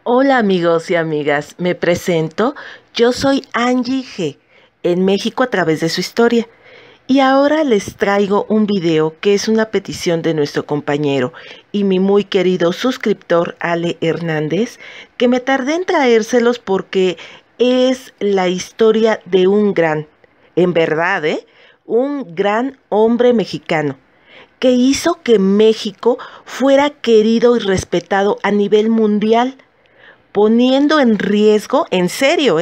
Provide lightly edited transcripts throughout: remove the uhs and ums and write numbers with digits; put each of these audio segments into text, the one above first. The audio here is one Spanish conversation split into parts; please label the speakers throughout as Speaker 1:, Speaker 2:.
Speaker 1: Hola amigos y amigas, me presento, yo soy Angie G, en México a través de su historia. Y ahora les traigo un video que es una petición de nuestro compañero y mi muy querido suscriptor Ale Hernández, que me tardé en traérselos porque es la historia de un gran, en verdad, un gran hombre mexicano que hizo que México fuera querido y respetado a nivel mundial, poniendo en riesgo, en serio,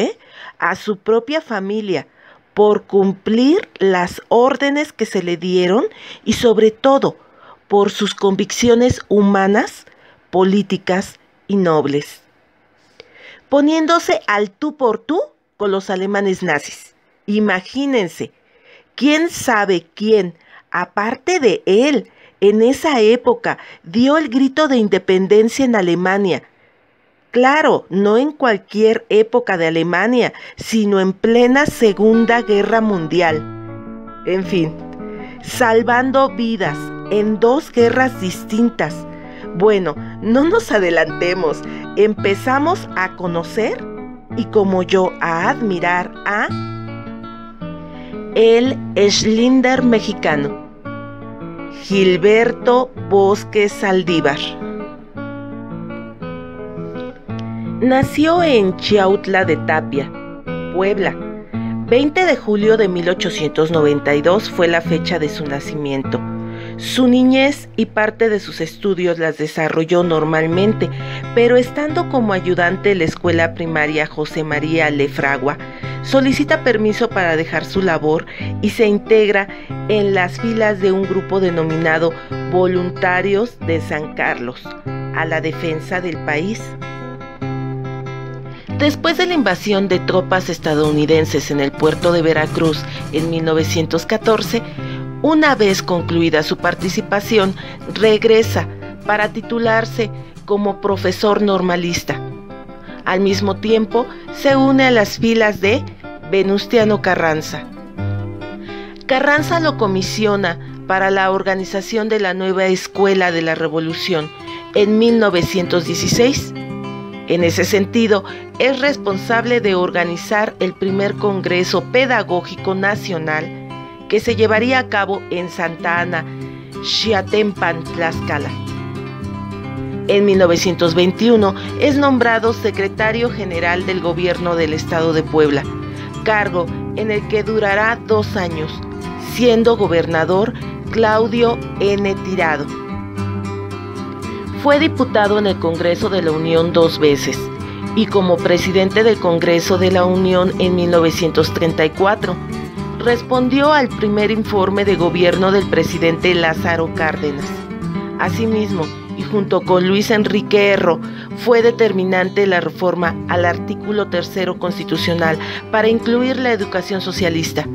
Speaker 1: a su propia familia por cumplir las órdenes que se le dieron y sobre todo por sus convicciones humanas, políticas y nobles, poniéndose al tú por tú con los alemanes nazis. Imagínense, quién sabe quién, aparte de él, en esa época dio el grito de independencia en Alemania. Claro, no en cualquier época de Alemania, sino en plena Segunda Guerra Mundial. En fin, salvando vidas en dos guerras distintas. Bueno, no nos adelantemos, empezamos a conocer y como yo a admirar a el Schlinder mexicano, Gilberto Bosque Saldívar. Nació en Chiautla de Tapia, Puebla. 20 de julio de 1892 fue la fecha de su nacimiento. Su niñez y parte de sus estudios las desarrolló normalmente, pero estando como ayudante en la escuela primaria José María Lefragua, solicita permiso para dejar su labor y se integra en las filas de un grupo denominado Voluntarios de San Carlos, a la defensa del país. Después de la invasión de tropas estadounidenses en el puerto de Veracruz en 1914, una vez concluida su participación, regresa para titularse como profesor normalista. Al mismo tiempo, se une a las filas de Venustiano Carranza. Carranza lo comisiona para la organización de la nueva Escuela de la Revolución en 1916. En ese sentido, es responsable de organizar el primer Congreso Pedagógico Nacional que se llevaría a cabo en Santa Ana, Xiatempan, Tlaxcala. En 1921 es nombrado secretario general del gobierno del estado de Puebla, cargo en el que durará 2 años, siendo gobernador Claudio N. Tirado. Fue diputado en el Congreso de la Unión 2 veces y como presidente del Congreso de la Unión en 1934. Respondió al primer informe de gobierno del presidente Lázaro Cárdenas. Asimismo, y junto con Luis Enrique Erro, fue determinante la reforma al artículo 3 constitucional para incluir la educación socialista.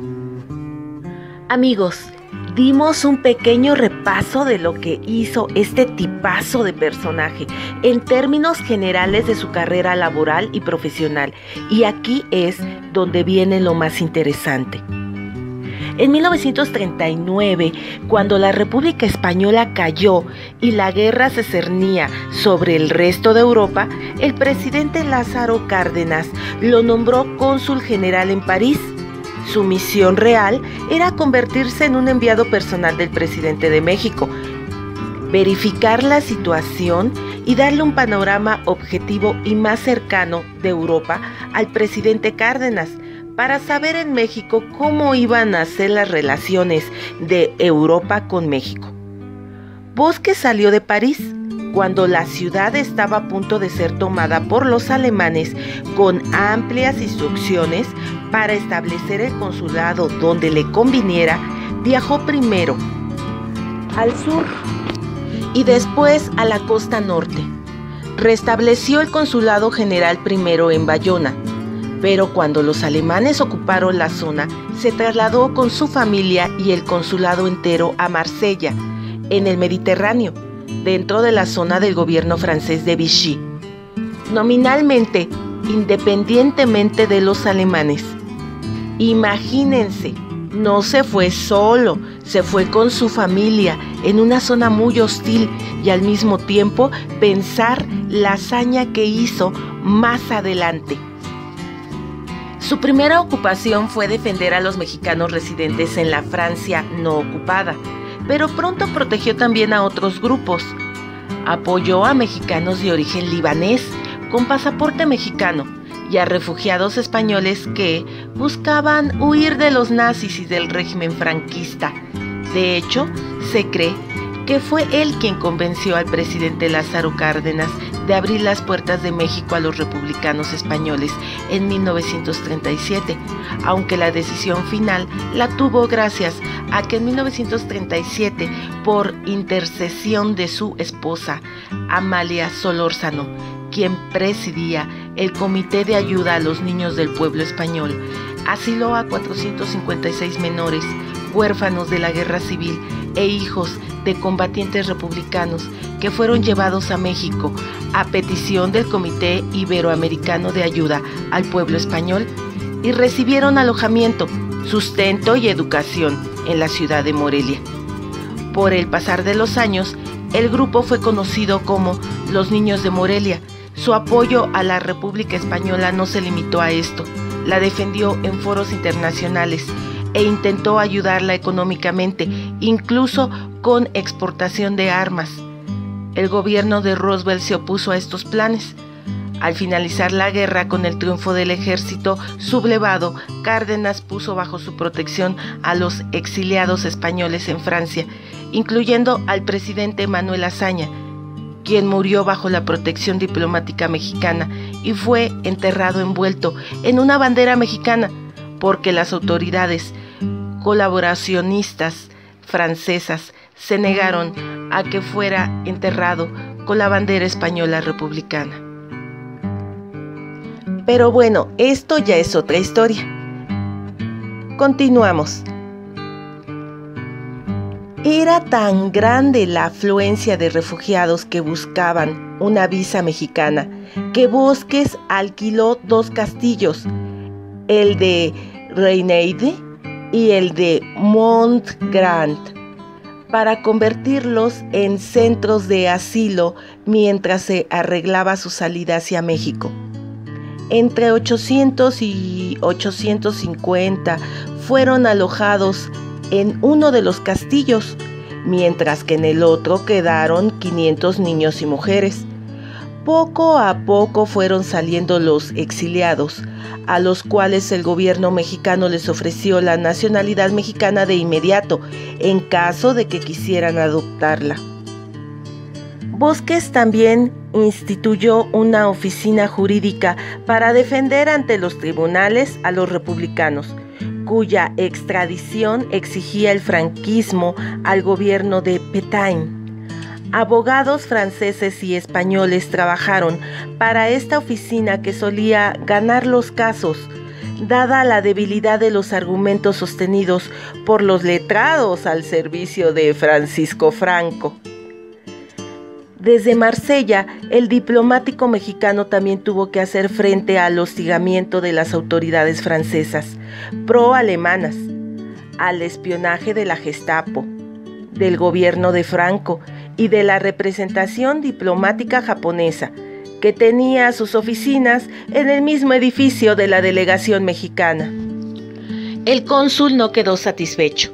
Speaker 1: Amigos, dimos un pequeño repaso de lo que hizo este tipazo de personaje en términos generales de su carrera laboral y profesional. Y aquí es donde viene lo más interesante. En 1939, cuando la República Española cayó y la guerra se cernía sobre el resto de Europa, el presidente Lázaro Cárdenas lo nombró cónsul general en París. Su misión real era convertirse en un enviado personal del presidente de México, verificar la situación y darle un panorama objetivo y más cercano de Europa al presidente Cárdenas, para saber en México cómo iban a ser las relaciones de Europa con México. Bosque salió de París cuando la ciudad estaba a punto de ser tomada por los alemanes, con amplias instrucciones para establecer el consulado donde le conviniera. Viajó primero al sur y después a la costa norte. Restableció el consulado general primero en Bayona, pero cuando los alemanes ocuparon la zona, se trasladó con su familia y el consulado entero a Marsella, en el Mediterráneo, dentro de la zona del gobierno francés de Vichy, nominalmente independientemente de los alemanes. Imagínense, no se fue solo, Se fue con su familia en una zona muy hostil y al mismo tiempo pensar la hazaña que hizo más adelante. Su primera ocupación fue defender a los mexicanos residentes en la Francia no ocupada, pero pronto protegió también a otros grupos. Apoyó a mexicanos de origen libanés con pasaporte mexicano y a refugiados españoles que buscaban huir de los nazis y del régimen franquista. De hecho, se cree que fue él quien convenció al presidente Lázaro Cárdenas de abrir las puertas de México a los republicanos españoles en 1937, aunque la decisión final la tuvo gracias a que en 1937, por intercesión de su esposa, Amalia Solórzano, quien presidía el Comité de Ayuda a los Niños del Pueblo Español, asiló a 456 menores, huérfanos de la Guerra Civil e hijos de combatientes republicanos que fueron llevados a México a petición del Comité Iberoamericano de Ayuda al Pueblo Español y recibieron alojamiento, sustento y educación en la ciudad de Morelia. Por el pasar de los años, el grupo fue conocido como los Niños de Morelia. Su apoyo a la República Española no se limitó a esto, la defendió en foros internacionales e intentó ayudarla económicamente, incluso con exportación de armas. El gobierno de Roosevelt se opuso a estos planes. Al finalizar la guerra con el triunfo del ejército sublevado, Cárdenas puso bajo su protección a los exiliados españoles en Francia, incluyendo al presidente Manuel Azaña, quien murió bajo la protección diplomática mexicana y fue enterrado envuelto en una bandera mexicana, porque las autoridades colaboracionistas francesas se negaron a que fuera enterrado con la bandera española republicana. Pero bueno, esto ya es otra historia. Continuamos. Era tan grande la afluencia de refugiados que buscaban una visa mexicana que Bosques alquiló 2 castillos, el de Reigneide y el de Montgrand, para convertirlos en centros de asilo mientras se arreglaba su salida hacia México. Entre 800 y 850 fueron alojados en uno de los castillos, mientras que en el otro quedaron 500 niños y mujeres. Poco a poco fueron saliendo los exiliados, a los cuales el gobierno mexicano les ofreció la nacionalidad mexicana de inmediato, en caso de que quisieran adoptarla. Bosques también instituyó una oficina jurídica para defender ante los tribunales a los republicanos, cuya extradición exigía el franquismo al gobierno de Pétain. Abogados franceses y españoles trabajaron para esta oficina que solía ganar los casos, dada la debilidad de los argumentos sostenidos por los letrados al servicio de Francisco Franco. Desde Marsella, el diplomático mexicano también tuvo que hacer frente al hostigamiento de las autoridades francesas, pro-alemanas, al espionaje de la Gestapo, del gobierno de Franco y de la representación diplomática japonesa, que tenía sus oficinas en el mismo edificio de la delegación mexicana. El cónsul no quedó satisfecho.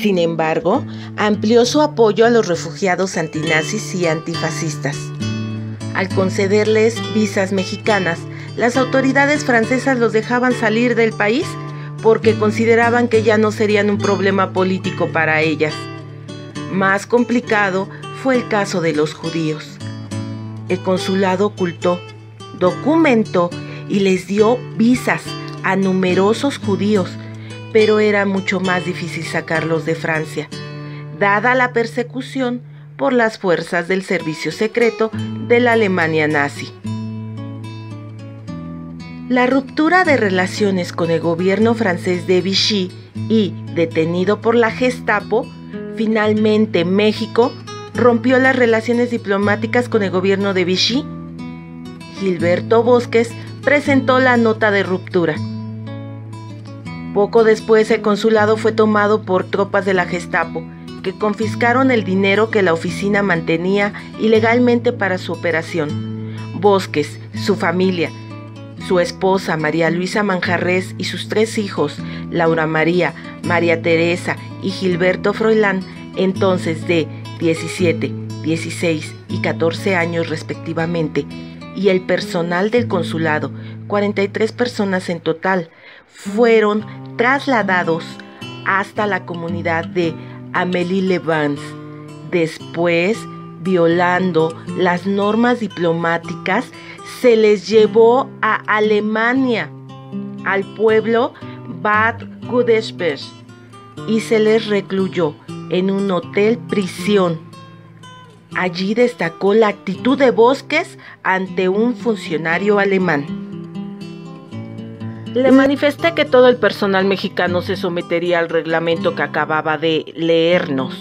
Speaker 1: Sin embargo, amplió su apoyo a los refugiados antinazis y antifascistas. Al concederles visas mexicanas, las autoridades francesas los dejaban salir del país porque consideraban que ya no serían un problema político para ellas. Más complicado fue el caso de los judíos. El consulado ocultó, documentó y les dio visas a numerosos judíos, pero era mucho más difícil sacarlos de Francia, dada la persecución por las fuerzas del servicio secreto de la Alemania nazi. La ruptura de relaciones con el gobierno francés de Vichy y, detenido por la Gestapo, finalmente México rompió las relaciones diplomáticas con el gobierno de Vichy. Gilberto Bosques presentó la nota de ruptura. Poco después el consulado fue tomado por tropas de la Gestapo, que confiscaron el dinero que la oficina mantenía ilegalmente para su operación. Bosques, su familia, su esposa María Luisa Manjarrés y sus 3 hijos, Laura María, María Teresa y Gilberto Froilán, entonces de 17, 16 y 14 años respectivamente, y el personal del consulado, 43 personas en total, fueron trasladados hasta la comunidad de Amélie-les-Bains. Después, violando las normas diplomáticas, se les llevó a Alemania, al pueblo Bad Godesberg, y se les recluyó en un hotel prisión. Allí destacó la actitud de Bosques ante un funcionario alemán. Le manifesté que todo el personal mexicano se sometería al reglamento que acababa de leernos,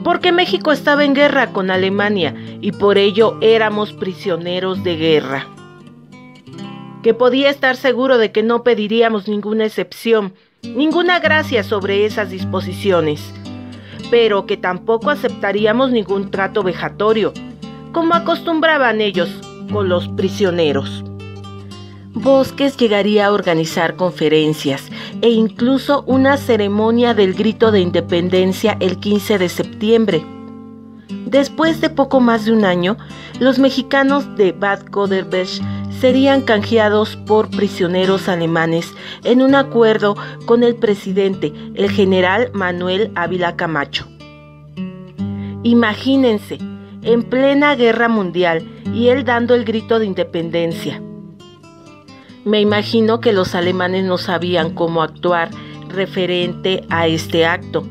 Speaker 1: porque México estaba en guerra con Alemania y por ello éramos prisioneros de guerra. Que podía estar seguro de que no pediríamos ninguna excepción, ninguna gracia sobre esas disposiciones, pero que tampoco aceptaríamos ningún trato vejatorio, como acostumbraban ellos con los prisioneros. Bosques llegaría a organizar conferencias e incluso una ceremonia del grito de independencia el 15 de septiembre. Después de poco más de un año, los mexicanos de Bad Godesberg serían canjeados por prisioneros alemanes en un acuerdo con el presidente, el general Manuel Ávila Camacho. Imagínense, en plena guerra mundial y él dando el grito de independencia. Me imagino que los alemanes no sabían cómo actuar referente a este acto,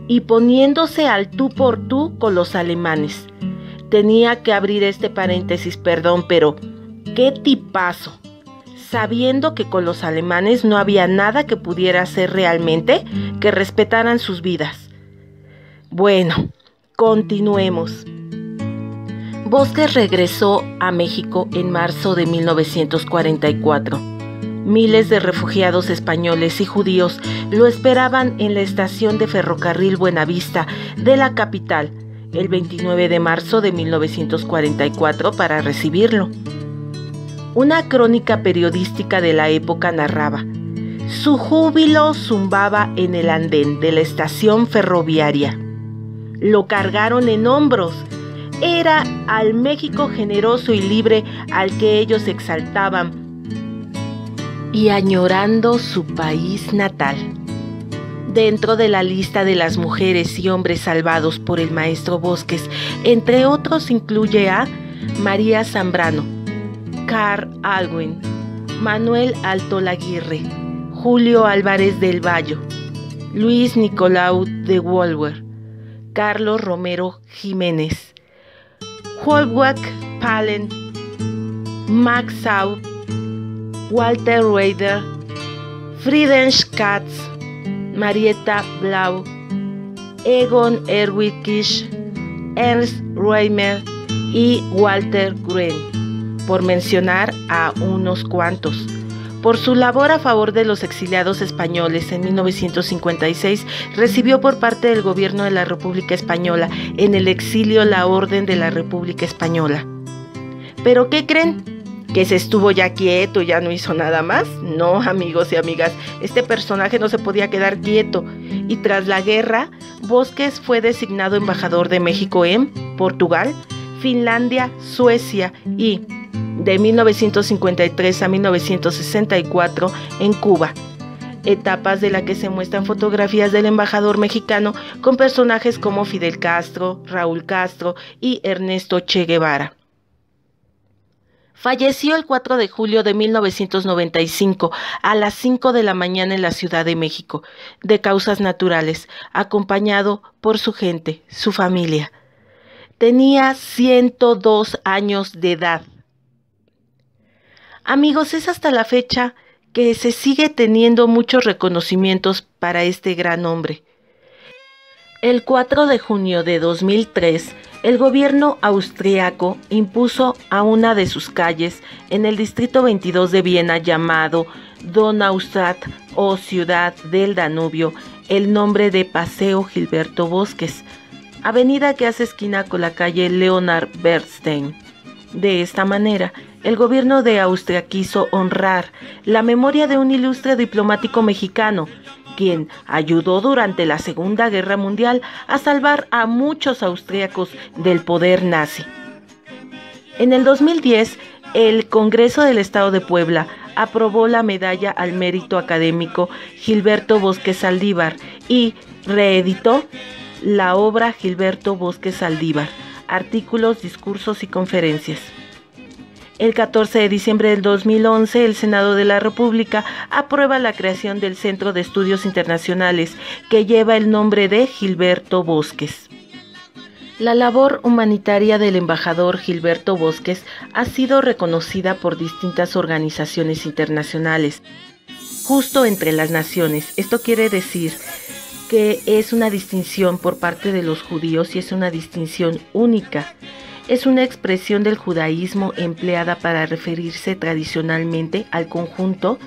Speaker 1: y poniéndose al tú por tú con los alemanes. Tenía que abrir este paréntesis, perdón, pero ¡qué tipazo! Sabiendo que con los alemanes no había nada que pudiera hacer realmente que respetaran sus vidas. Bueno, continuemos. Bosques regresó a México en marzo de 1944. Miles de refugiados españoles y judíos lo esperaban en la estación de ferrocarril Buenavista de la capital el 29 de marzo de 1944 para recibirlo. Una crónica periodística de la época narraba: su júbilo zumbaba en el andén de la estación ferroviaria. Lo cargaron en hombros. Era al México generoso y libre al que ellos exaltaban y añorando su país natal. Dentro de la lista de las mujeres y hombres salvados por el maestro Bosques, entre otros incluye a María Zambrano, Carl Alwin, Manuel Alto Laguirre, Julio Álvarez del Valle, Luis Nicolau de Wolwer, Carlos Romero Jiménez, Wolfgang Palen, Max Sau, Walter Reuter, Friedrich Katz, Marietta Blau, Egon Erwin Kisch, Ernst Reimer y Walter Gruen, por mencionar a unos cuantos. Por su labor a favor de los exiliados españoles en 1956, recibió por parte del gobierno de la República Española en el exilio la Orden de la República Española. ¿Pero qué creen? ¿Que se estuvo ya quieto y ya no hizo nada más? No, amigos y amigas, este personaje no se podía quedar quieto, y tras la guerra, Bosques fue designado embajador de México en Portugal, Finlandia, Suecia y, de 1953 a 1964, en Cuba, etapas de la que se muestran fotografías del embajador mexicano con personajes como Fidel Castro, Raúl Castro y Ernesto Che Guevara. Falleció el 4 de julio de 1995 a las 5 de la mañana en la Ciudad de México, de causas naturales, acompañado por su gente, su familia. Tenía 102 años de edad. Amigos, es hasta la fecha que se sigue teniendo muchos reconocimientos para este gran hombre. El 4 de junio de 2003, el gobierno austriaco impuso a una de sus calles en el distrito 22 de Viena, llamado Donaustadt o Ciudad del Danubio el nombre de Paseo Gilberto Bosques, avenida que hace esquina con la calle Leonard Bernstein. De esta manera, el gobierno de Austria quiso honrar la memoria de un ilustre diplomático mexicano, quien ayudó durante la Segunda Guerra Mundial a salvar a muchos austríacos del poder nazi. En el 2010, el Congreso del Estado de Puebla aprobó la medalla al mérito académico Gilberto Bosques Saldívar y reeditó la obra Gilberto Bosques Saldívar, artículos, discursos y conferencias. El 14 de diciembre del 2011, el Senado de la República aprueba la creación del Centro de Estudios Internacionales, que lleva el nombre de Gilberto Bosques. La labor humanitaria del embajador Gilberto Bosques ha sido reconocida por distintas organizaciones internacionales, justo entre las naciones. Esto quiere decir que es una distinción por parte de los judíos y es una distinción única. Es una expresión del judaísmo empleada para referirse tradicionalmente al conjunto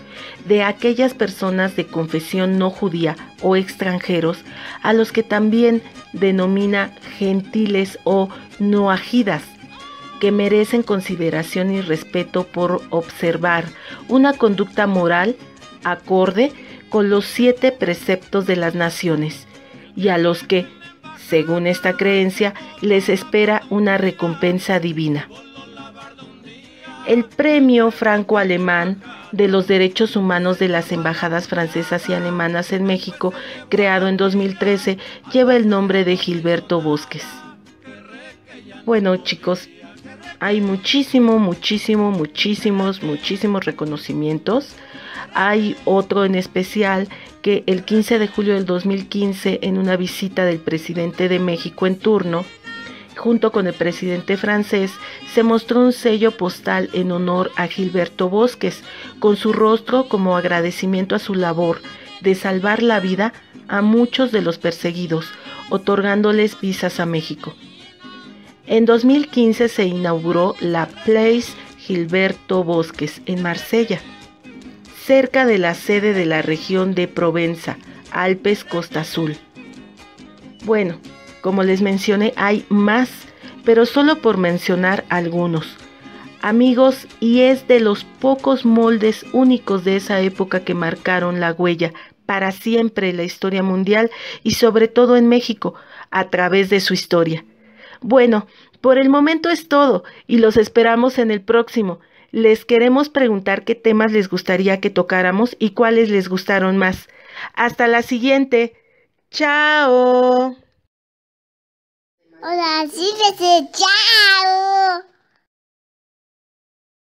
Speaker 1: de aquellas personas de confesión no judía o extranjeros, a los que también denomina gentiles o noajidas, que merecen consideración y respeto por observar una conducta moral acorde con los 7 preceptos de las naciones, y a los que, según esta creencia, les espera una recompensa divina. El Premio Franco-Alemán de los Derechos Humanos de las Embajadas Francesas y Alemanas en México, creado en 2013, lleva el nombre de Gilberto Bosques. Bueno, chicos, hay muchísimos reconocimientos. Hay otro en especial que el 15 de julio del 2015, en una visita del presidente de México en turno, junto con el presidente francés, se mostró un sello postal en honor a Gilberto Bosques, con su rostro como agradecimiento a su labor de salvar la vida a muchos de los perseguidos, otorgándoles visas a México. En 2015 se inauguró la Place Gilberto Bosques en Marsella, cerca de la sede de la región de Provenza, Alpes, Costa Azul. Bueno, como les mencioné, hay más, pero solo por mencionar algunos. Amigos, y es de los pocos moldes únicos de esa época que marcaron la huella para siempre en la historia mundial y sobre todo en México, a través de su historia. Bueno, por el momento es todo y los esperamos en el próximo. Les queremos preguntar qué temas les gustaría que tocáramos y cuáles les gustaron más. Hasta la siguiente. ¡Chao!
Speaker 2: Hola, sí, chao.